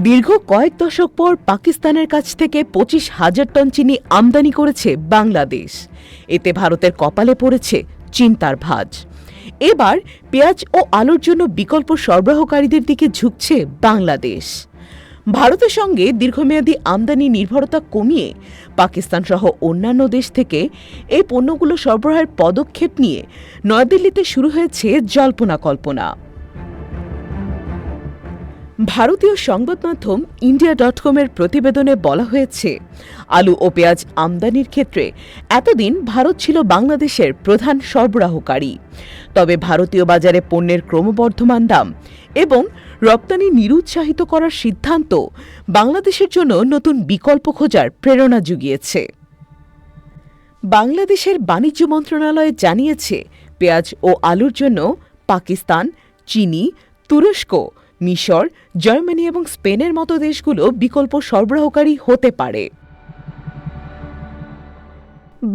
দীর্ঘ কয়েক দশক পর পাকিস্তানের কাছ থেকে ২৫,০০০ টন চিনি আমদানি করেছে বাংলাদেশ। এতে ভারতের কপালে পড়েছে চিন্তার ভাঁজ। এবার পেঁয়াজ ও আলুর জন্য বিকল্প সরবরাহকারীদের দিকে ঝুঁকছে বাংলাদেশ। ভারতের সঙ্গে দীর্ঘমেয়াদী আমদানি নির্ভরতা কমিয়ে পাকিস্তান সহ অন্যান্য দেশ থেকে এই পণ্যগুলো সরবরাহের পদক্ষেপ নিয়ে নয়াদিল্লিতে শুরু হয়েছে জল্পনা কল্পনা। ভারতীয় সংবাদ মাধ্যম ইন্ডিয়া.com-এর প্রতিবেদনে বলা হয়েছে, আলু ও পেঁয়াজ আমদানির ক্ষেত্রে এতদিন ভারত ছিল বাংলাদেশের প্রধান সরবরাহকারী। তবে ভারতীয় বাজারে পণ্যের ক্রমবর্ধমান দাম এবং রপ্তানি নিরুৎসাহিত করার সিদ্ধান্ত বাংলাদেশের জন্য নতুন বিকল্প খোঁজার প্রেরণা জুগিয়েছে। বাংলাদেশের বাণিজ্য মন্ত্রণালয় জানিয়েছে, পেঁয়াজ ও আলুর জন্য পাকিস্তান, চীন, তুরস্ক, মিশর, জার্মানি এবং স্পেনের মতো দেশগুলো বিকল্প সরবরাহকারী হতে পারে।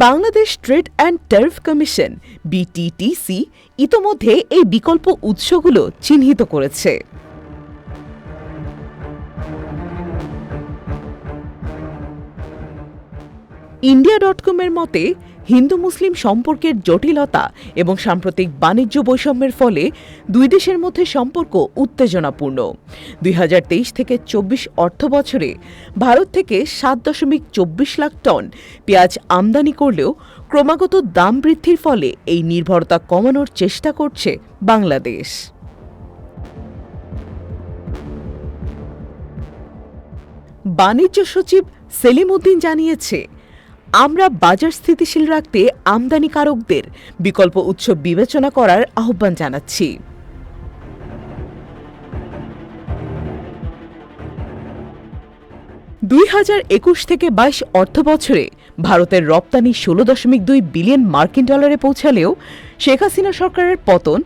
Bangladesh trade and tariff commission (BTTC) ইতোমধ্যে এই বিকল্প উৎসগুলো চিহ্নিত করেছে। ইন্ডিয়া.com-এর মতে, হিন্দু মুসলিম সম্পর্কের জটিলতা এবং সাম্প্রতিক বাণিজ্য বৈষম্যের ফলে দুই দেশের মধ্যে সম্পর্ক উত্তেজনাপূর্ণ। ২০২৩ থেকে ২৪ অর্থবছরে ভারত থেকে ৭.২৪ লাখ টন পেঁয়াজ আমদানি করলেও ক্রমাগত দাম বৃদ্ধির ফলে এই নির্ভরতা কমানোর চেষ্টা করছে বাংলাদেশ। বাণিজ্য সচিব সেলিম উদ্দিন জানিয়েছে, আমরা বাজার স্থিতিশীল রাখতে আমদানিকারকদের বিকল্প উৎস বিবেচনা করার আহ্বান জানাচ্ছি। ২০২১ থেকে ২২ অর্থবছরে ভারতের রপ্তানি ১৬.২ বিলিয়ন মার্কিন ডলারে পৌঁছালেও শেখ হাসিনা সরকারের পতন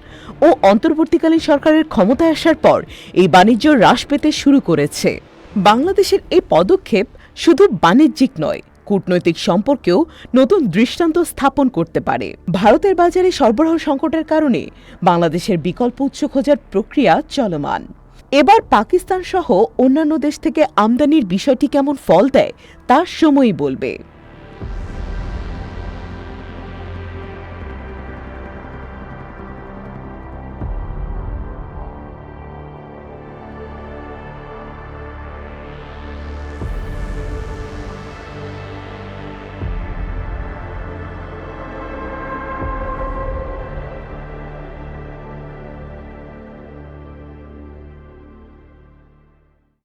ও অন্তর্বর্তীকালীন সরকারের ক্ষমতায় আসার পর এই বাণিজ্য হ্রাস পেতে শুরু করেছে। বাংলাদেশের এই পদক্ষেপ শুধু বাণিজ্যিক নয়, কূটনৈতিক সম্পর্কেও নতুন দৃষ্টান্ত স্থাপন করতে পারে। ভারতের বাজারে সরবরাহ সংকটের কারণে বাংলাদেশের বিকল্প উৎস খোঁজার প্রক্রিয়া চলমান। এবার পাকিস্তান সহ অন্যান্য দেশ থেকে আমদানির বিষয়টি কেমন ফল দেয় তা সময়ই বলবে।